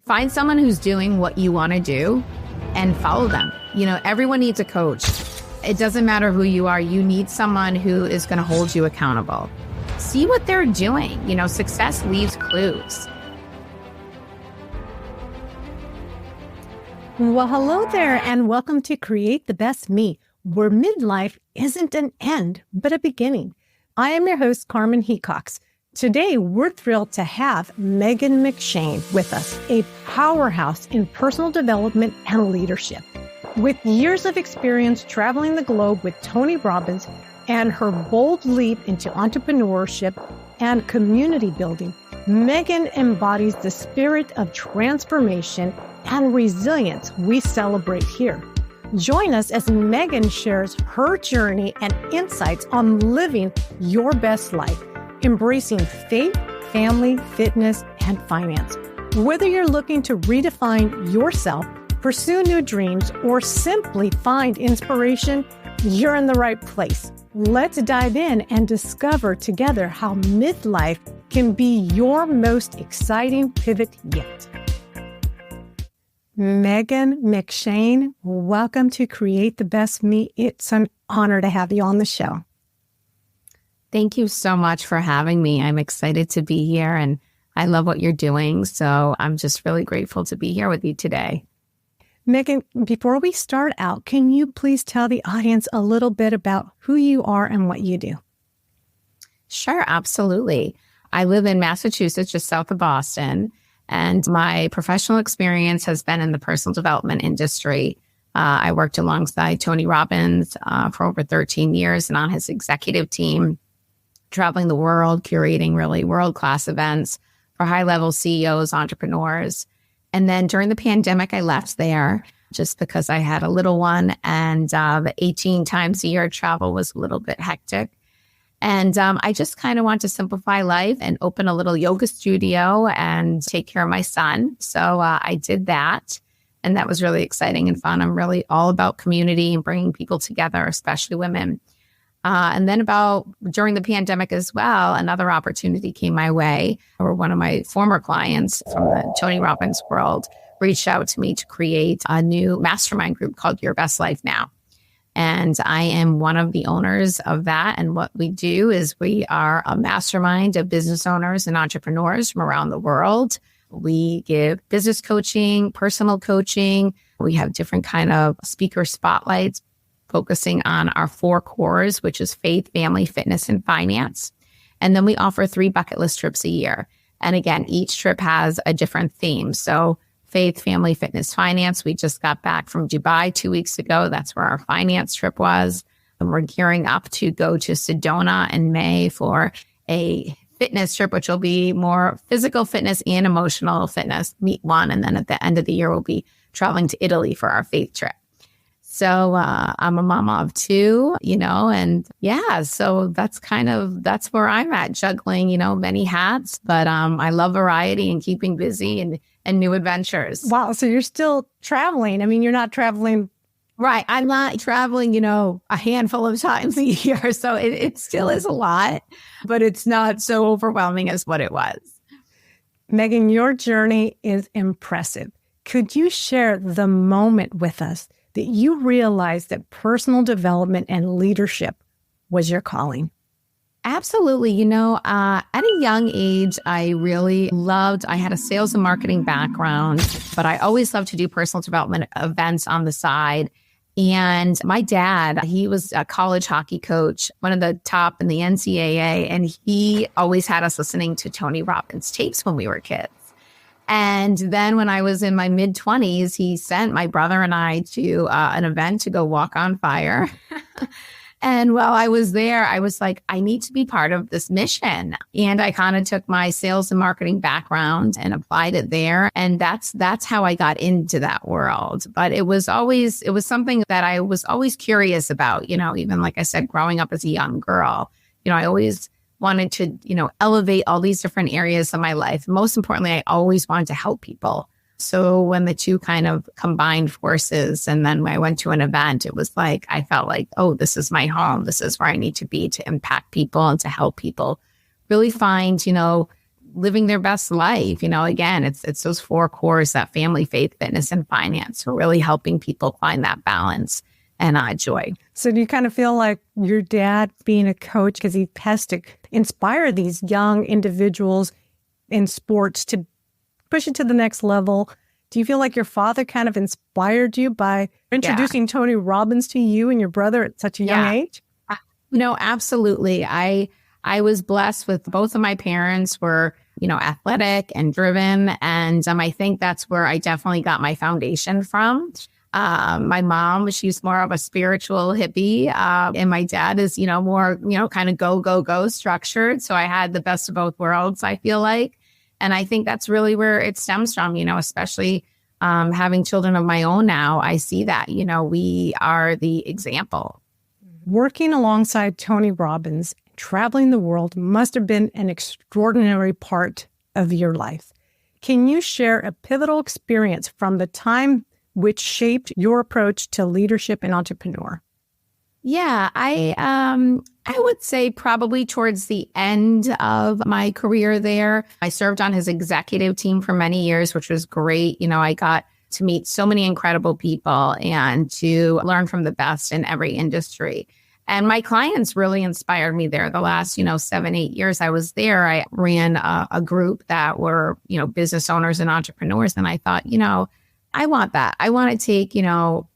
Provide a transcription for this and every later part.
Find someone who's doing what you want to do and follow them. Everyone needs a coach. It doesn't matter who you are. You need someone who is going to hold you accountable. See what they're doing. Success leaves clues. Well, hello there, and welcome to Create the Best Me, where midlife isn't an end, but a beginning. I am your host, Carmen Hecox. Today, we're thrilled to have Megan McShane with us, a powerhouse in personal development and leadership. With years of experience traveling the globe with Tony Robbins and her bold leap into entrepreneurship and community building, Megan embodies the spirit of transformation and resilience we celebrate here. Join us as Megan shares her journey and insights on living your best life, embracing faith, family, fitness, and finance. Whether you're looking to redefine yourself, pursue new dreams, or simply find inspiration, you're in the right place. Let's dive in and discover together how midlife can be your most exciting pivot yet. Megan McShane, welcome to Create the Best Me. It's an honor to have you on the show. Thank you so much for having me. I'm excited to be here and I love what you're doing. So I'm just really grateful to be here with you today. Megan, before we start out, can you please tell the audience a little bit about who you are and what you do? Sure, absolutely. I live in Massachusetts, just south of Boston, and my professional experience has been in the personal development industry. I worked alongside Tony Robbins for over 13 years and on his executive team, traveling the world, curating really world-class events for high-level CEOs, entrepreneurs. And then during the pandemic, I left there just because I had a little one and the 18 times a year travel was a little bit hectic. And I just kind of want to simplify life and open a little yoga studio and take care of my son. So I did that. And that was really exciting and fun. I'm really all about community and bringing people together, especially women. And then during the pandemic as well, another opportunity came my way, where one of my former clients from the Tony Robbins world reached out to me to create a new mastermind group called Your Best Life Now. And I am one of the owners of that. And what we do is we are a mastermind of business owners and entrepreneurs from around the world. We give business coaching, personal coaching. We have different kind of speaker spotlights, focusing on our 4 cores, which is faith, family, fitness, and finance. And then we offer 3 bucket list trips a year. And again, each trip has a different theme. So faith, family, fitness, finance. We just got back from Dubai 2 weeks ago. That's where our finance trip was. And we're gearing up to go to Sedona in May for a fitness trip, which will be more physical fitness and emotional fitness, meet one. And then at the end of the year, we'll be traveling to Italy for our faith trip. So I'm a mama of 2, and yeah, so that's where I'm at, juggling, many hats, but I love variety and keeping busy and new adventures. Wow. So you're still traveling. I mean, you're not traveling. Right. I'm not traveling, a handful of times a year. So it still is a lot, but it's not so overwhelming as what it was. Megan, your journey is impressive. Could you share the moment with us that you realized that personal development and leadership was your calling? Absolutely. At a young age, I had a sales and marketing background, but I always loved to do personal development events on the side. And my dad, he was a college hockey coach, one of the top in the NCAA, and he always had us listening to Tony Robbins tapes when we were kids. And then when I was in my mid-20s, he sent my brother and I to an event to go walk on fire. And while I was there, I was like, I need to be part of this mission. And I kind of took my sales and marketing background and applied it there. And that's how I got into that world. But it was something that I was always curious about, even like I said, growing up as a young girl, I always wanted to, elevate all these different areas of my life. Most importantly, I always wanted to help people. So when the two kind of combined forces, and then when I went to an event, it was like, I felt like, oh, this is my home. This is where I need to be to impact people and to help people really find, living their best life. Again, it's those four cores, that family, faith, fitness, and finance, who are really helping people find that balance and joy. So do you kind of feel like your dad being a coach, because he has to inspire these young individuals in sports to push it to the next level? Do you feel like your father kind of inspired you by introducing Tony Robbins to you and your brother at such a young age? No, absolutely. I was blessed with both of my parents were, athletic and driven. And I think that's where I definitely got my foundation from. My mom, she's more of a spiritual hippie. And my dad is, more, kind of go structured. So I had the best of both worlds, I feel like. And I think that's really where it stems from, especially having children of my own now. I see that, we are the example. Working alongside Tony Robbins, traveling the world must have been an extraordinary part of your life. Can you share a pivotal experience from the time which shaped your approach to leadership and entrepreneur? Yeah, I would say probably towards the end of my career there. I served on his executive team for many years, which was great. I got to meet so many incredible people and to learn from the best in every industry. And my clients really inspired me there. The last, 7-8 years I was there, I ran a group that were, business owners and entrepreneurs. And I thought, I want that. I want to take,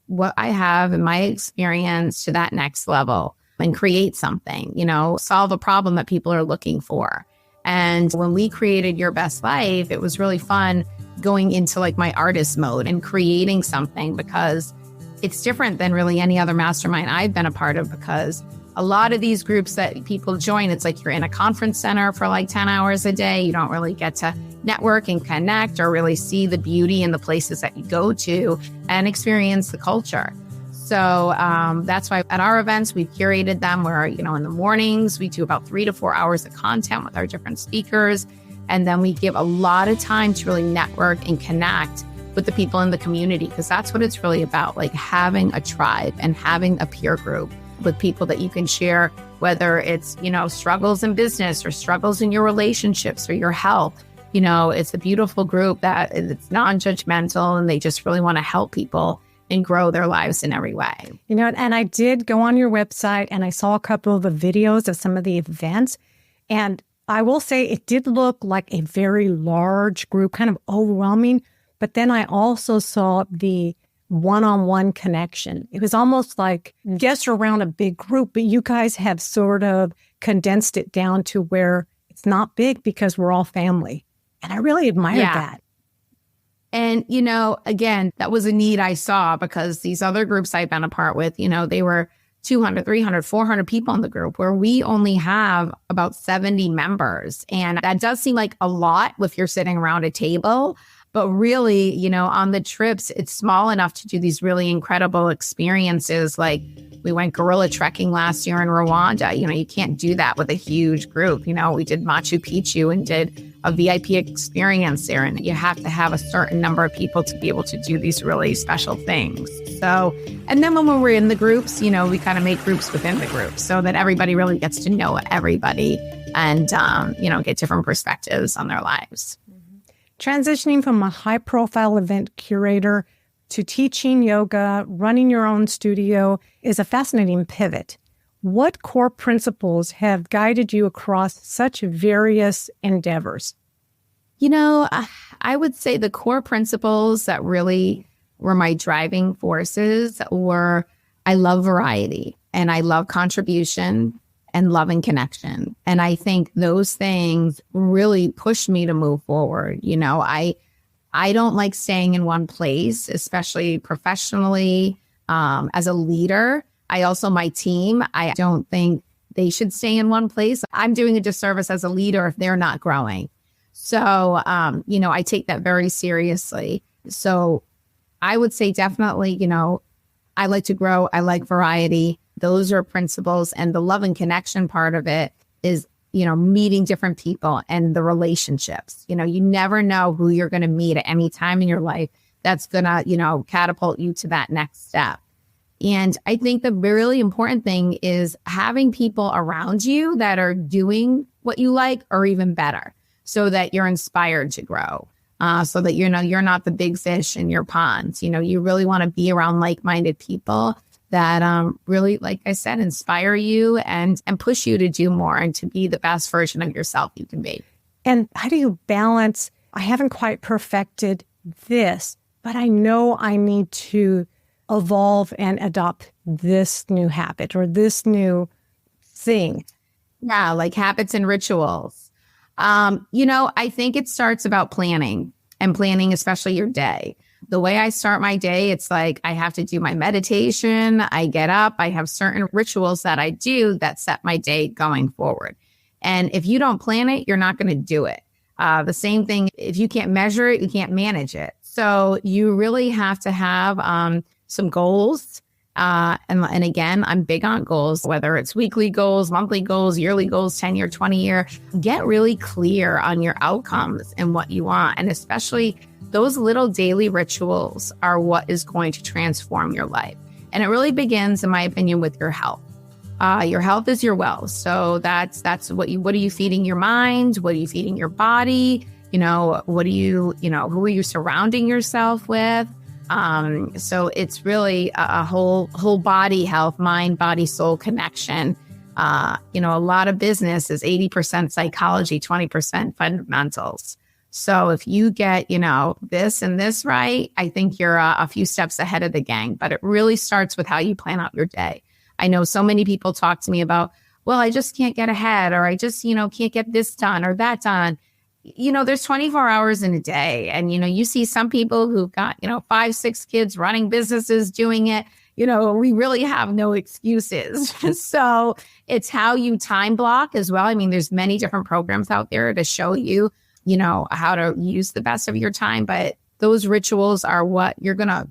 what I have in my experience to that next level and create something, solve a problem that people are looking for. And when we created Your Best Life, it was really fun going into like my artist mode and creating something, because it's different than really any other mastermind I've been a part of, because a lot of these groups that people join, it's like you're in a conference center for like 10 hours a day. You don't really get to network and connect or really see the beauty in the places that you go to and experience the culture. So that's why at our events, we've curated them where, in the mornings, we do about 3 to 4 hours of content with our different speakers. And then we give a lot of time to really network and connect with the people in the community, because that's what it's really about, like having a tribe and having a peer group with people that you can share, whether it's, struggles in business or struggles in your relationships or your health. It's a beautiful group that it's non-judgmental and they just really want to help people and grow their lives in every way. And I did go on your website and I saw a couple of the videos of some of the events. And I will say it did look like a very large group, kind of overwhelming. But then I also saw the one-on-one connection. It was almost like, yes, you're around a big group, but you guys have sort of condensed it down to where it's not big because we're all family. And I really admired that. And, again, that was a need I saw, because these other groups I've been a part with, they were 200, 300, 400 people in the group, where we only have about 70 members. And that does seem like a lot if you're sitting around a table. But really, on the trips, it's small enough to do these really incredible experiences. Like we went gorilla trekking last year in Rwanda. You can't do that with a huge group. We did Machu Picchu and did a VIP experience there. And you have to have a certain number of people to be able to do these really special things. So, and then when we're in the groups, we kind of make groups within the groups so that everybody really gets to know everybody and, get different perspectives on their lives. Transitioning from a high-profile event curator to teaching yoga, running your own studio is a fascinating pivot. What core principles have guided you across such various endeavors? I would say the core principles that really were my driving forces were, I love variety and I love contribution and love and connection. And I think those things really pushed me to move forward. I don't like staying in one place, especially professionally, as a leader. My team, I don't think they should stay in one place. I'm doing a disservice as a leader if they're not growing. So, I take that very seriously. So I would say definitely, I like to grow. I like variety. Those are principles. And the love and connection part of it is, meeting different people and the relationships. You never know who you're going to meet at any time in your life that's going to, catapult you to that next step. And I think the really important thing is having people around you that are doing what you like or even better. so that you're inspired to grow, so that, you're not the big fish in your pond. You really want to be around like-minded people that really, like I said, inspire you and push you to do more and to be the best version of yourself you can be. And how do you balance, I haven't quite perfected this, but I know I need to evolve and adopt this new habit or this new thing? Yeah, like habits and rituals. I think it starts about planning, and planning especially your day. The way I start my day, it's like I have to do my meditation. I get up. I have certain rituals that I do that set my day going forward. And if you don't plan it, you're not going to do it. The same thing, if you can't measure it, you can't manage it. So you really have to have some goals. And again, I'm big on goals, whether it's weekly goals, monthly goals, yearly goals, 10-year, 20-year. Get really clear on your outcomes and what you want. And especially those little daily rituals are what is going to transform your life. And it really begins, in my opinion, with your health. Your health is your wealth. So that's what are you feeding your mind? What are you feeding your body? What are you, who are you surrounding yourself with? So it's really a whole body health, mind, body, soul connection. A lot of business is 80% psychology, 20% fundamentals. So if you get, this and this right, I think you're a few steps ahead of the gang. But it really starts with how you plan out your day. I know so many people talk to me about, well, I just can't get ahead, or I just, can't get this done or that done. There's 24 hours in a day. And, you see some people who've got, 5, 6 kids running businesses, doing it. We really have no excuses. So it's how you time block as well. I mean, there's many different programs out there to show you, how to use the best of your time. But those rituals are what you're going to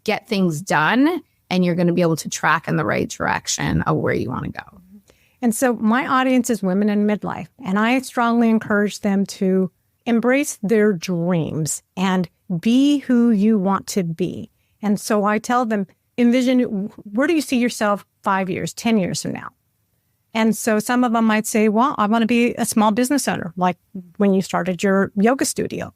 get things done, and you're going to be able to track in the right direction of where you want to go. And so my audience is women in midlife, and I strongly encourage them to embrace their dreams and be who you want to be. And so I tell them, envision, where do you see yourself 5 years, 10 years from now? And so some of them might say, well, I want to be a small business owner, like when you started your yoga studio.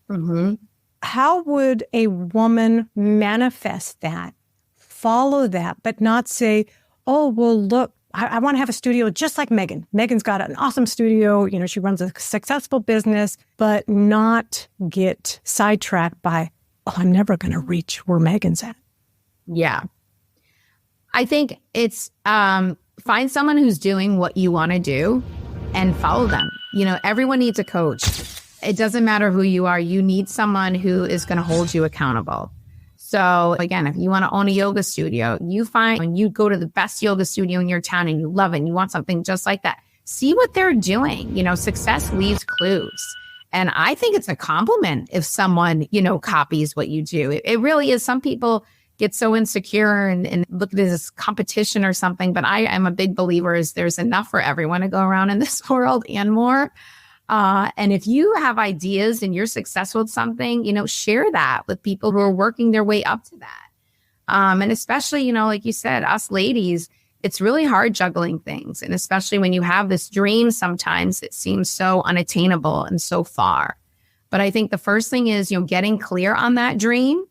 Mm-hmm. How would a woman manifest that, follow that, but not say, oh, well, look, I want to have a studio just like Megan. Megan's got an awesome studio. She runs a successful business, but not get sidetracked by, oh, I'm never going to reach where Megan's at. Yeah. I think it's find someone who's doing what you want to do and follow them. Everyone needs a coach. It doesn't matter who you are. You need someone who is going to hold you accountable. So again, if you want to own a yoga studio, you find when you go to the best yoga studio in your town and you love it and you want something just like that, see what they're doing. Success leaves clues. And I think it's a compliment if someone, copies what you do. It really is. Some people get so insecure and look at it as competition or something. But I am a big believer is there's enough for everyone to go around in this world and more. And if you have ideas and you're successful with something, share that with people who are working their way up to that. And especially, like you said, us ladies, it's really hard juggling things. And especially when you have this dream, sometimes it seems so unattainable and so far. But I think the first thing is, getting clear on that dream.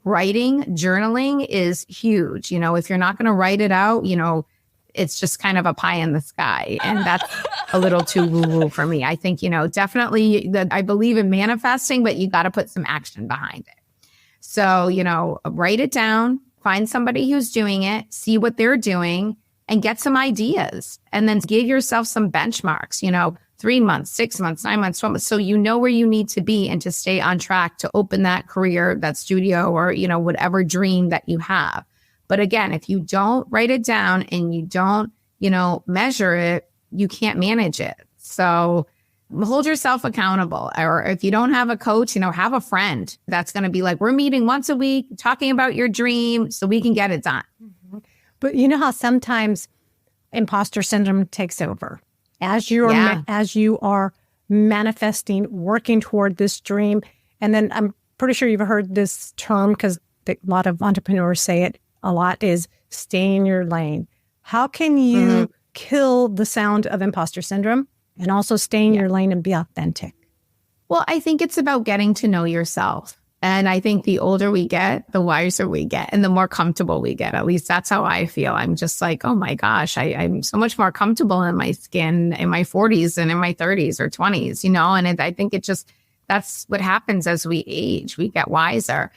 Writing, journaling is huge. If you're not going to write it out, it's just kind of a pie in the sky. And that's a little too woo-woo for me. I think, definitely I believe in manifesting, but you got to put some action behind it. So, write it down, find somebody who's doing it, see what they're doing, and get some ideas. And then give yourself some benchmarks, 3 months, 6 months, 9 months, 12 months. So you know where you need to be and to stay on track to open that career, that studio, or, whatever dream that you have. But again, if you don't write it down and you don't, measure it, you can't manage it. So hold yourself accountable. Or if you don't have a coach, have a friend that's going to be like, we're meeting once a week, talking about your dream so we can get it done. Mm-hmm. But you know how sometimes imposter syndrome takes over as you are manifesting, working toward this dream. And then I'm pretty sure you've heard this term because a lot of entrepreneurs say it a lot, is stay in your lane. How can you kill the sound of imposter syndrome? and also stay in your lane and be authentic? Well, I think it's about getting to know yourself. And I think the older we get, the wiser we get and the more comfortable we get. At least that's how I feel. I'm just like, oh my gosh, I'm so much more comfortable in my skin in my 40s than in my 30s or 20s, and I think that's what happens as we age. We get wiser.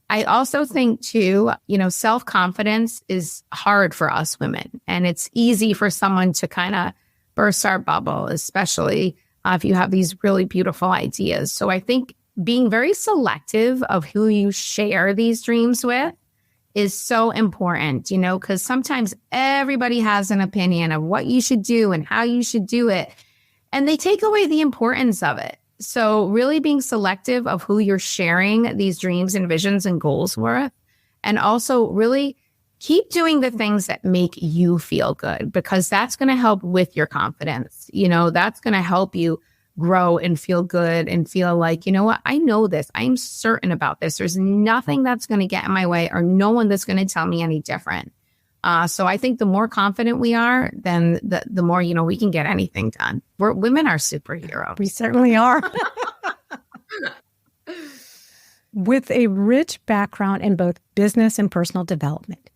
I also think too, self-confidence is hard for us women, and it's easy for someone to kind of burst our bubble, especially if you have these really beautiful ideas. So I think being very selective of who you share these dreams with is so important, because sometimes everybody has an opinion of what you should do and how you should do it, and they take away the importance of it. So really being selective of who you're sharing these dreams and visions and goals with, and also really keep doing the things that make you feel good, because that's going to help with your confidence. That's going to help you grow and feel good and feel like, what, I know this. I'm certain about this. There's nothing that's going to get in my way or no one that's going to tell me any different. So I think the more confident we are, then the more, we can get anything done. Women are superheroes. We certainly are. With a rich background in both business and personal development,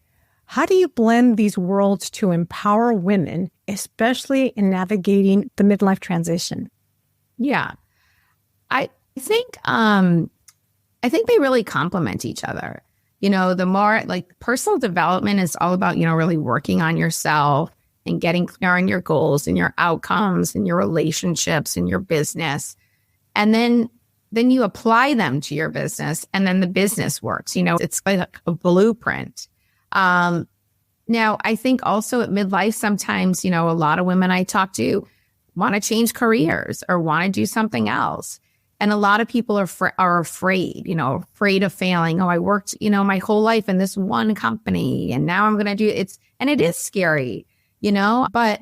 how do you blend these worlds to empower women, especially in navigating the midlife transition? Yeah, I think they really complement each other. The more like personal development is all about, really working on yourself and getting clear on your goals and your outcomes and your relationships and your business. And then you apply them to your business, and then the business works. It's like a blueprint. Now, I think also at midlife, sometimes, a lot of women I talk to want to change careers or want to do something else. And a lot of people are afraid, afraid of failing. Oh, I worked, my whole life in this one company, and now I'm going to do it. And it is scary, but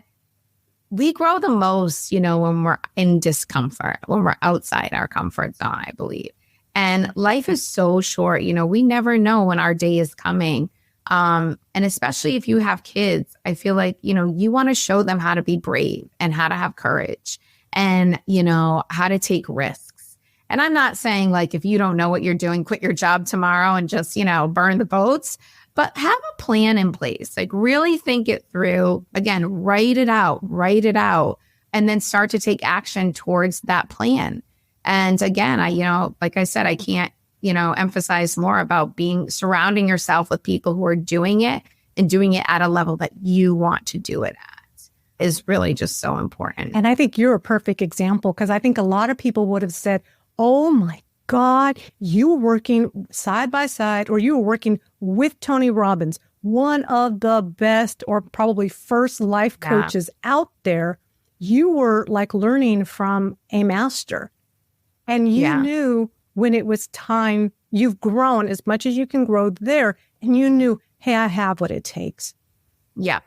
we grow the most, when we're in discomfort, when we're outside our comfort zone, I believe. And life is so short, we never know when our day is coming. And especially if you have kids, I feel like, you want to show them how to be brave and how to have courage and, how to take risks. And I'm not saying like, if you don't know what you're doing, quit your job tomorrow and just, burn the boats, but have a plan in place. Like really think it through. Again, write it out, and then start to take action towards that plan. And again, like I said, I can't, emphasize more about surrounding yourself with people who are doing it and doing it at a level that you want to do it at is really just so important. And I think you're a perfect example, because I think a lot of people would have said, oh my God, you were working side by side, or you were working with Tony Robbins, one of the best or probably first life coaches out there. You were like learning from a master, and you knew when it was time. You've grown as much as you can grow there, and you knew, hey, I have what it takes. Yeah.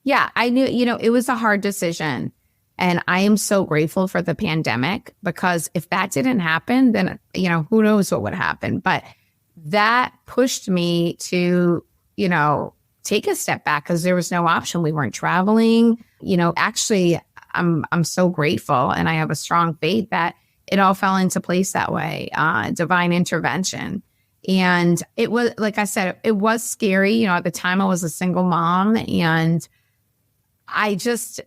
Yeah, I knew, it was a hard decision. And I am so grateful for the pandemic, because if that didn't happen, then, who knows what would happen. But that pushed me to, take a step back, because there was no option. We weren't traveling. Actually, I'm so grateful, and I have a strong faith that it all fell into place that way, divine intervention. And it was, like I said, it was scary. At the time I was a single mom, and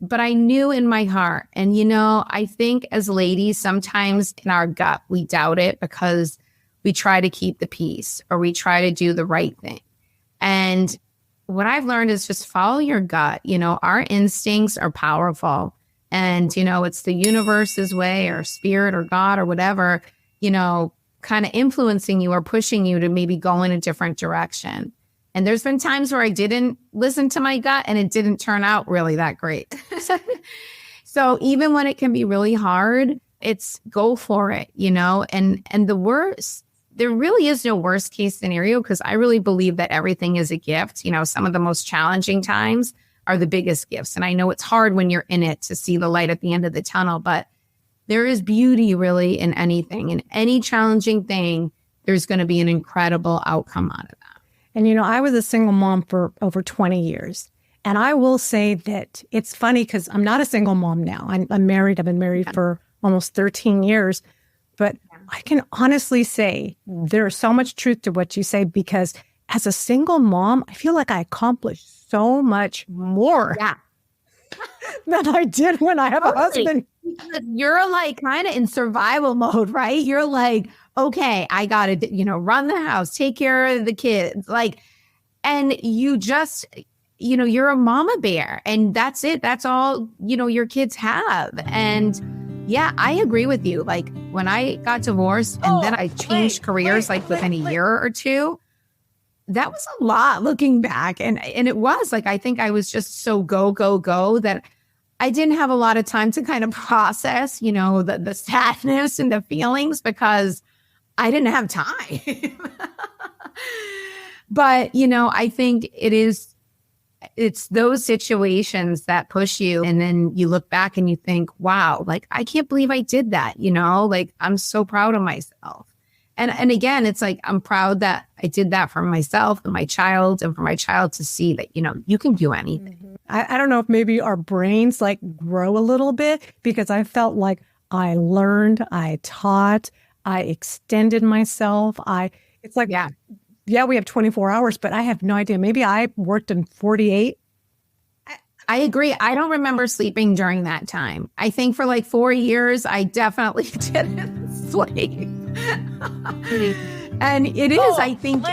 but I knew in my heart. And, I think as ladies, sometimes in our gut, we doubt it because we try to keep the peace or we try to do the right thing. And what I've learned is just follow your gut. Our instincts are powerful. And, it's the universe's way or spirit or God or whatever, kind of influencing you or pushing you to maybe go in a different direction. And there's been times where I didn't listen to my gut and it didn't turn out really that great. So even when it can be really hard, it's go for it, and the worst, there really is no worst case scenario, because I really believe that everything is a gift. Some of the most challenging times are the biggest gifts. And I know it's hard when you're in it to see the light at the end of the tunnel, but there is beauty really in anything. In any challenging thing, there's going to be an incredible outcome out of that. And, I was a single mom for over 20 years. And I will say that it's funny because I'm not a single mom now. I'm married. I've been married for almost 13 years. But I can honestly say there's so much truth to what you say, because as a single mom, I feel like I accomplished so much more than I did when I have a husband. You're like kind of in survival mode, right? You're like, okay, I got to, run the house, take care of the kids. Like, and you just, you're a mama bear, and that's it. That's all, your kids have. And yeah, I agree with you. Like when I got divorced and then I changed careers like within a year or two, that was a lot looking back. And it was like, I think I was just so go that I didn't have a lot of time to kind of process, the sadness and the feelings, because I didn't have time. But, I think it's those situations that push you. And then you look back and you think, wow, like, I can't believe I did that. Like, I'm so proud of myself. And again, it's like, I'm proud that I did that for myself and my child, and for my child to see that, you can do anything. Mm-hmm. I don't know if maybe our brains like grow a little bit, because I felt like I learned, I taught, I extended myself. It's like, yeah, we have 24 hours, but I have no idea. Maybe I worked in 48. I agree. I don't remember sleeping during that time. I think for like 4 years, I definitely didn't sleep. And it is, I think,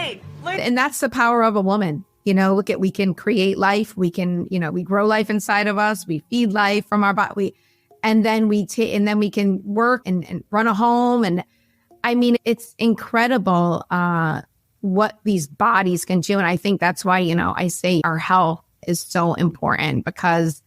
and that's the power of a woman. We can create life. We can, we grow life inside of us. We feed life from our body. And then we can work and run a home. And I mean, it's incredible what these bodies can do. And I think that's why, I say our health is so important, because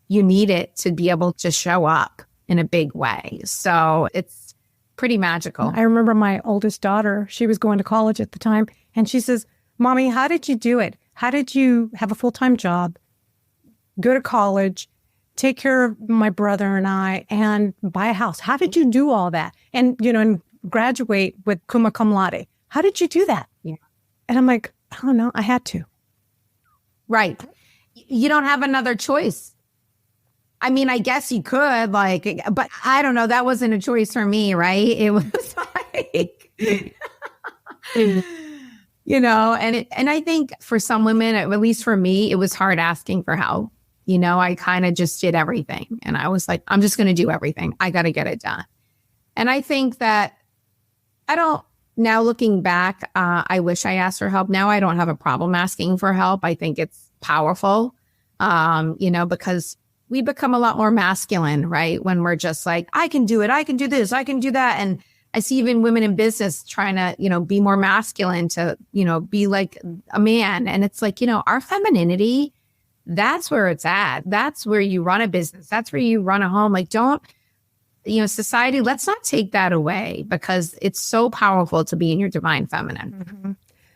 you need it to be able to show up in a big way. So it's pretty magical. I remember my oldest daughter, she was going to college at the time, and she says, Mommy, how did you do it? How did you have a full-time job, go to college, take care of my brother and I, and buy a house? How did you do all that? And, and graduate with cum laude. How did you do that? Yeah. And I'm like, I don't know. I had to. Right. You don't have another choice. I mean, I guess you could, but I don't know. That wasn't a choice for me, right? It was like, and I think for some women, at least for me, it was hard asking for help. I kind of just did everything. And I was like, I'm just going to do everything. I got to get it done. And I think that now looking back, I wish I asked for help. Now I don't have a problem asking for help. I think it's powerful, because we become a lot more masculine, right? When we're just like, I can do it. I can do this. I can do that. And I see even women in business trying to, be more masculine to, be like a man. And it's like, our femininity, that's where it's at. That's where you run a business. That's where you run a home. Like, don't, society, let's not take that away, because it's so powerful to be in your divine feminine. Mm-hmm.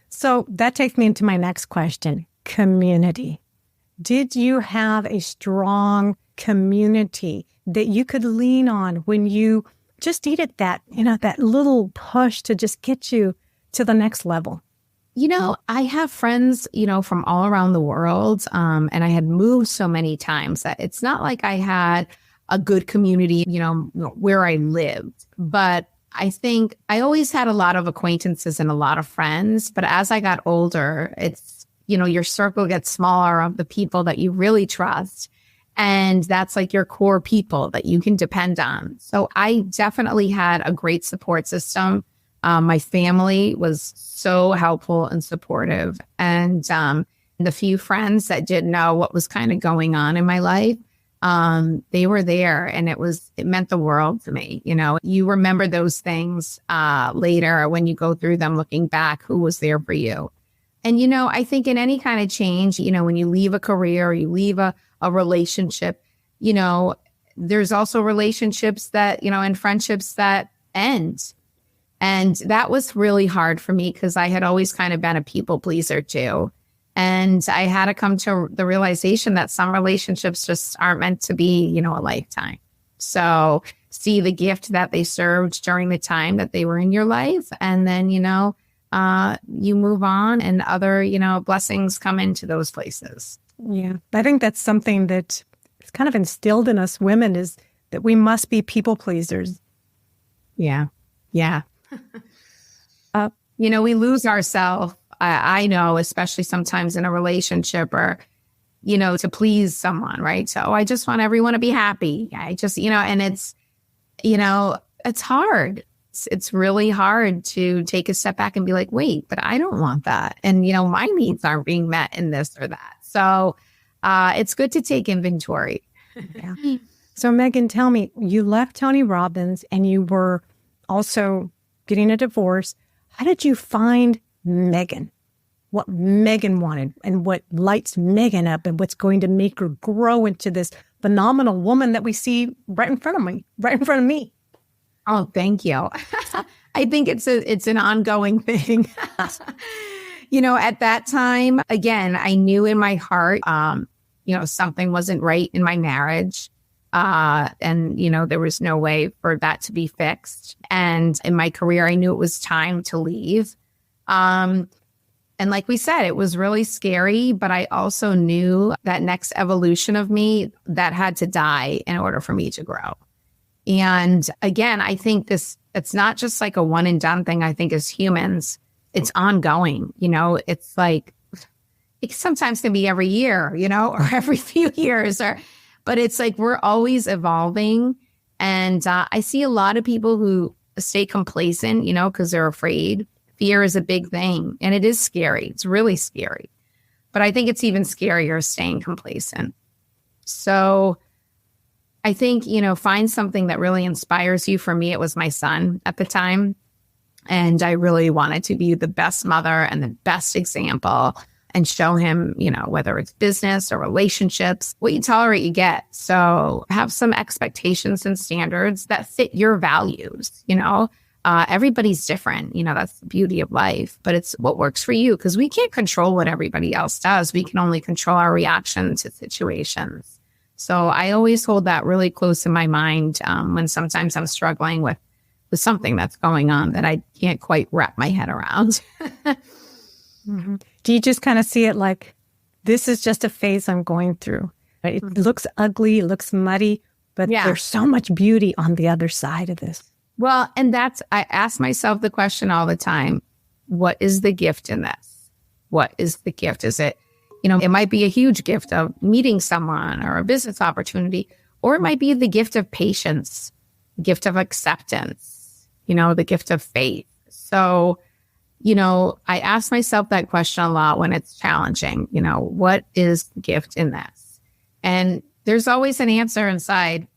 So that takes me into my next question, community. Did you have a strong community that you could lean on when you just needed that, that little push to just get you to the next level? I have friends, from all around the world. And I had moved so many times that it's not like I had a good community, where I lived. But I think I always had a lot of acquaintances and a lot of friends. But as I got older, it's, your circle gets smaller of the people that you really trust. And that's like your core people that you can depend on. So I definitely had a great support system. My family was so helpful and supportive. And the few friends that didn't know what was kind of going on in my life, they were there, and it meant the world to me. You remember those things later when you go through them, looking back, who was there for you. And, I think in any kind of change, when you leave a career or you leave a relationship, there's also relationships that, and friendships that end. And that was really hard for me, because I had always kind of been a people pleaser too. And I had to come to the realization that some relationships just aren't meant to be, a lifetime. So see the gift that they served during the time that they were in your life. And then, you move on, and other, blessings come into those places. Yeah. I think that's something that is kind of instilled in us women, is that we must be people pleasers. Yeah. Yeah. We lose ourselves. I know, especially sometimes in a relationship or, to please someone, right? So I just want everyone to be happy. I just, and it's hard. It's really hard to take a step back and be like, wait, but I don't want that. And, my needs aren't being met in this or that. So it's good to take inventory. Yeah. So Megan, tell me, you left Tony Robbins and you were also getting a divorce. How did you find Megan? What Megan wanted and what lights Megan up and what's going to make her grow into this phenomenal woman that we see right in front of me. Oh, thank you. I think it's an ongoing thing. At that time, again, I knew in my heart, something wasn't right in my marriage. And there was no way for that to be fixed. And in my career, I knew it was time to leave. And like we said, it was really scary, but I also knew that next evolution of me that had to die in order for me to grow. And again, I think it's not just like a one and done thing. I think as humans, it's ongoing. It's like, it sometimes can be every year, or every few years, but it's like we're always evolving. And I see a lot of people who stay complacent, because they're afraid. Fear is a big thing, and it is scary. It's really scary. But I think it's even scarier staying complacent. So I think, find something that really inspires you. For me, it was my son at the time. And I really wanted to be the best mother and the best example and show him, whether it's business or relationships, what you tolerate, you get. So have some expectations and standards that fit your values, everybody's different. That's the beauty of life, but it's what works for you, because we can't control what everybody else does. We can only control our reaction to situations. So I always hold that really close in my mind when sometimes I'm struggling with something that's going on that I can't quite wrap my head around. Mm-hmm. Do you just kind of see it like, this is just a phase I'm going through? It looks ugly, it looks muddy, but there's so much beauty on the other side of this. Well, and I ask myself the question all the time, what is the gift in this? What is the gift? Is it, it might be a huge gift of meeting someone or a business opportunity, or it might be the gift of patience, the gift of acceptance, the gift of faith. So, I ask myself that question a lot when it's challenging, what is the gift in this? And there's always an answer inside.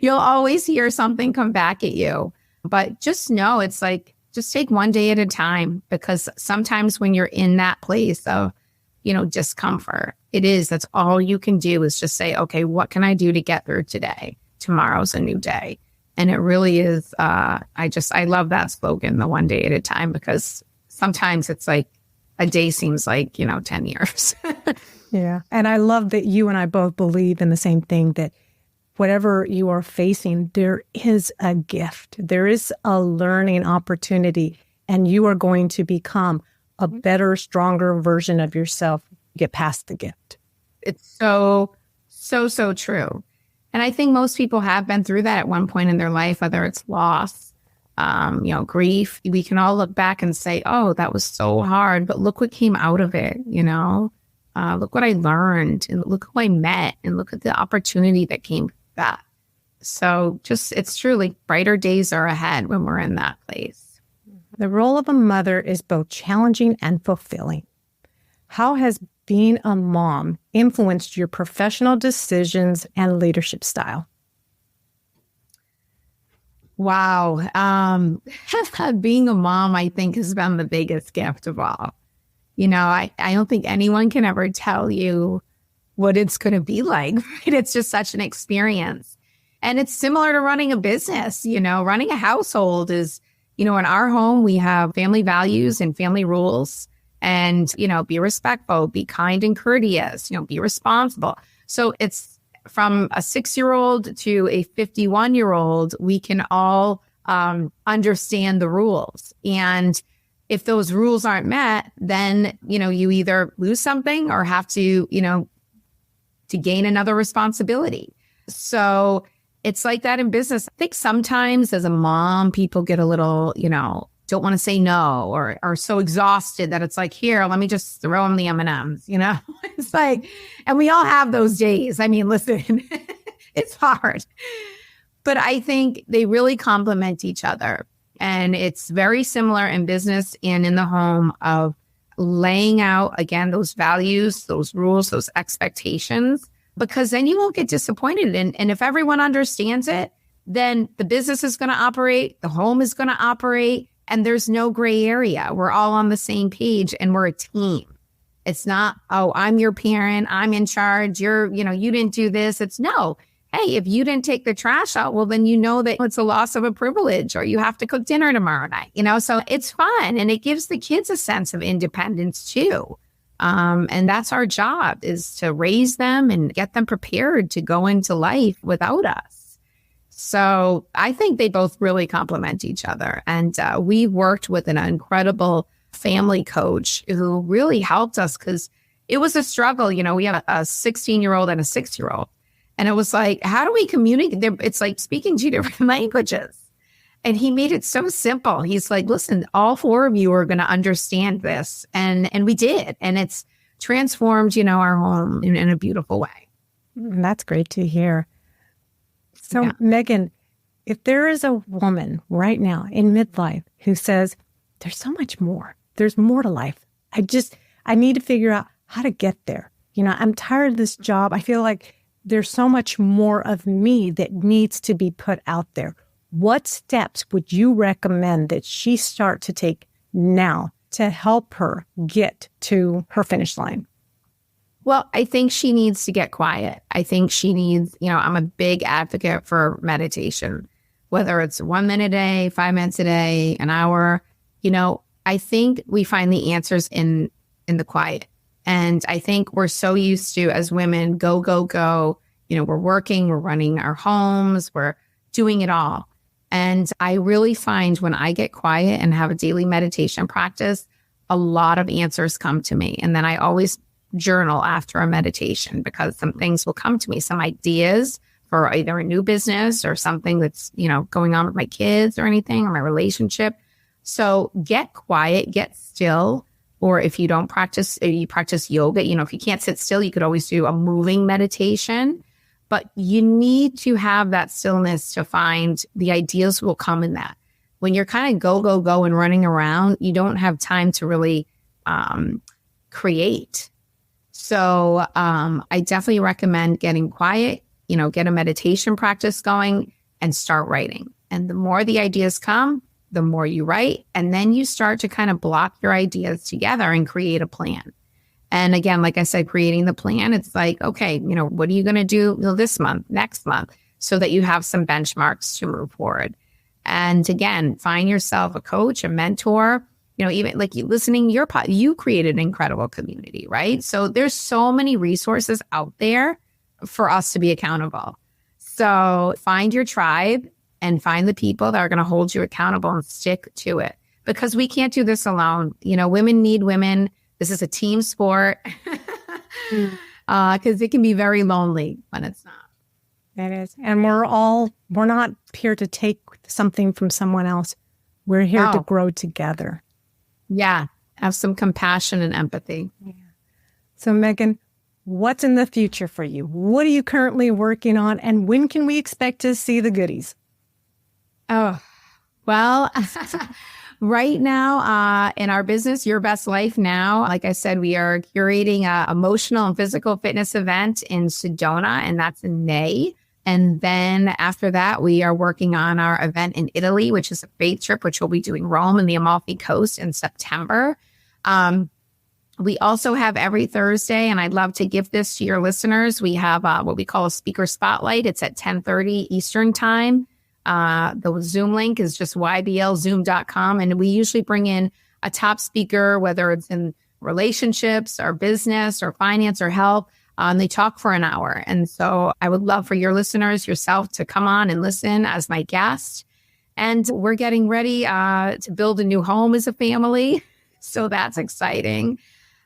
You'll always hear something come back at you, but just know it's like, just take one day at a time, because sometimes when you're in that place of, discomfort, that's all you can do is just say, okay, what can I do to get through today? Tomorrow's a new day. And it really is, I love that slogan, the one day at a time, because sometimes it's like a day seems like, 10 years. Yeah. And I love that you and I both believe in the same thing, that whatever you are facing, there is a gift. There is a learning opportunity, and you are going to become a better, stronger version of yourself. Get past the gift. It's so true. And I think most people have been through that at one point in their life, whether it's loss, grief. We can all look back and say, oh, that was so hard, but look what came out of it, look what I learned, and look who I met, and look at the opportunity that came from that. So it's truly brighter days are ahead when we're in that place. The role of a mother is both challenging and fulfilling. How has being a mom influenced your professional decisions and leadership style? Wow. Being a mom, I think, has been the biggest gift of all. I don't think anyone can ever tell you what it's going to be like, right? It's just such an experience. And it's similar to running a business. Running a household is, in our home, we have family values and family rules. And, be respectful, be kind and courteous, be responsible. So it's from a 6-year-old to a 51-year-old, we can all understand the rules. And if those rules aren't met, then, you either lose something or have to, to gain another responsibility. So it's like that in business. I think sometimes as a mom, people get a little, don't want to say no, or are so exhausted that it's like, here, let me just throw them the M&Ms, It's like, and we all have those days. I mean, listen, it's hard. But I think they really complement each other. And it's very similar in business and in the home of laying out, again, those values, those rules, those expectations, because then you won't get disappointed. And if everyone understands it, then the business is going to operate, the home is going to operate, and there's no gray area. We're all on the same page and we're a team. It's not, oh, I'm your parent, I'm in charge, you didn't do this. It's no. Hey, if you didn't take the trash out, well, then that it's a loss of a privilege, or you have to cook dinner tomorrow night, so it's fun. And it gives the kids a sense of independence too. And that's our job, is to raise them and get them prepared to go into life without us. So I think they both really complement each other. And we worked with an incredible family coach who really helped us, because it was a struggle. We have a 16-year-old and a 6-year-old. And it was like, how do we communicate? It's like speaking two different languages. And he made it so simple. He's like, listen, all 4 of you are going to understand this. And we did. And it's transformed, our home in a beautiful way. That's great to hear. So, yeah. Megan, if there is a woman right now in midlife who says, there's so much more, there's more to life. I need to figure out how to get there. I'm tired of this job. I feel like there's so much more of me that needs to be put out there. What steps would you recommend that she start to take now to help her get to her finish line? Well, I think she needs to get quiet. I think she needs, I'm a big advocate for meditation, whether it's 1 minute a day, 5 minutes a day, an hour. I think we find the answers in the quiet. And I think we're so used to, as women, go, go, go. We're working, we're running our homes, we're doing it all. And I really find when I get quiet and have a daily meditation practice, a lot of answers come to me. And then I always journal after a meditation, because some things will come to me, some ideas for either a new business or something that's, going on with my kids or anything, or my relationship. So get quiet, get still. Or if you don't practice, you practice yoga, if you can't sit still, you could always do a moving meditation. But you need to have that stillness to find the ideas will come in that. When you're kind of go, go, go and running around, you don't have time to really create. So I definitely recommend getting quiet, get a meditation practice going and start writing. And the more the ideas come, the more you write. And then you start to kind of block your ideas together and create a plan. And again, like I said, creating the plan, it's like, okay, what are you going to do this month, next month, so that you have some benchmarks to move forward. And again, find yourself a coach, a mentor, even like you listening your pod, you created an incredible community, right? So there's so many resources out there for us to be accountable. So find your tribe and find the people that are going to hold you accountable and stick to it, because we can't do this alone. Women need women. This is a team sport, because it can be very lonely when it's not. It is. And we're not here to take something from someone else. We're here to grow together. Yeah. Have some compassion and empathy. Yeah. So Megan, what's in the future for you? What are you currently working on? And when can we expect to see the goodies? Oh, well, right now in our business, Your Best Life Now, like I said, we are curating an emotional and physical fitness event in Sedona, and that's in May. And then after that, we are working on our event in Italy, which is a faith trip, which we'll be doing Rome and the Amalfi Coast in September. We also have every Thursday, and I'd love to give this to your listeners. We have what we call a speaker spotlight. It's at 10:30 Eastern time. The Zoom link is just yblzoom.com. And we usually bring in a top speaker, whether it's in relationships or business or finance or health. And they talk for an hour. And so I would love for your listeners, yourself, to come on and listen as my guest. And we're getting ready to build a new home as a family. So that's exciting.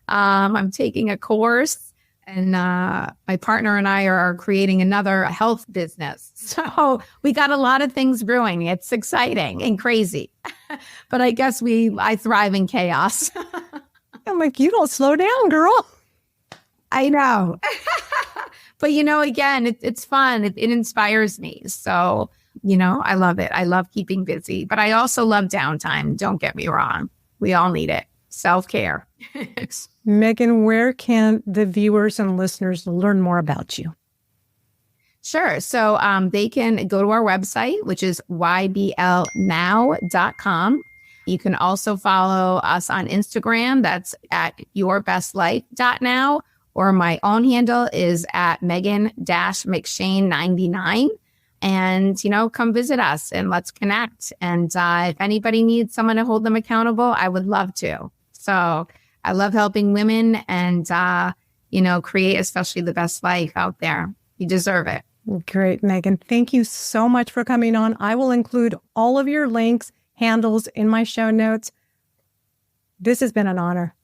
I'm taking a course, and my partner and I are creating another health business. So we got a lot of things brewing. It's exciting and crazy. But I guess I thrive in chaos. I'm like, you don't slow down, girl. I know. But, again, it's fun. It inspires me. So, I love it. I love keeping busy. But I also love downtime. Don't get me wrong. We all need it. Self-care. Megan, where can the viewers and listeners learn more about you? Sure. So they can go to our website, which is yblnow.com. You can also follow us on Instagram. That's at yourbestlife.now. Or my own handle is at Megan-McShane99. And, come visit us and let's connect. And if anybody needs someone to hold them accountable, I would love to. So I love helping women and, create especially the best life out there. You deserve it. Great, Megan. Thank you so much for coming on. I will include all of your links, handles in my show notes. This has been an honor.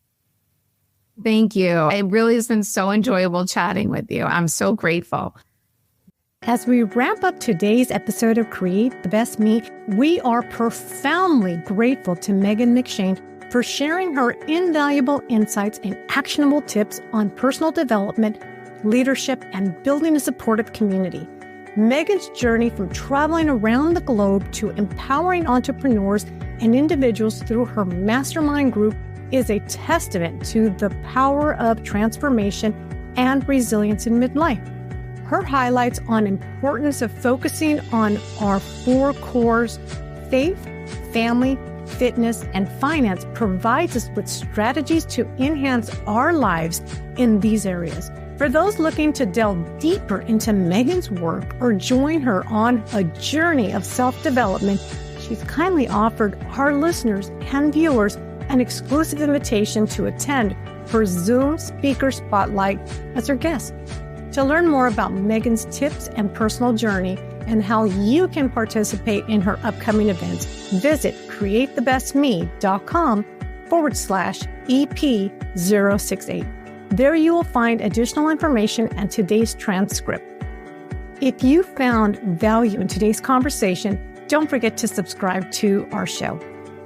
Thank you. It really has been so enjoyable chatting with you. I'm so grateful. As we wrap up today's episode of Create the Best Me, we are profoundly grateful to Megan McShane for sharing her invaluable insights and actionable tips on personal development, leadership, and building a supportive community. Megan's journey from traveling around the globe to empowering entrepreneurs and individuals through her Mastermind group is a testament to the power of transformation and resilience in midlife. Her highlights on importance of focusing on our 4 cores, faith, family, fitness, and finance provides us with strategies to enhance our lives in these areas. For those looking to delve deeper into Megan's work or join her on a journey of self-development, she's kindly offered our listeners and viewers an exclusive invitation to attend her Zoom Speaker Spotlight as her guest. To learn more about Megan's tips and personal journey and how you can participate in her upcoming events, visit createthebestme.com/EP068. There you will find additional information and today's transcript. If you found value in today's conversation, don't forget to subscribe to our show.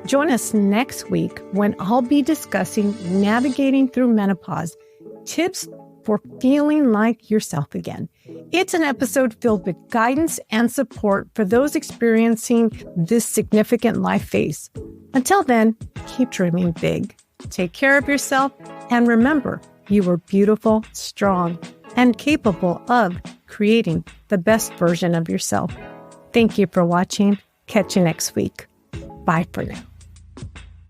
Join us next week when I'll be discussing navigating through menopause, tips for feeling like yourself again. It's an episode filled with guidance and support for those experiencing this significant life phase. Until then, keep dreaming big. Take care of yourself, and remember, you are beautiful, strong, and capable of creating the best version of yourself. Thank you for watching. Catch you next week. Bye for now.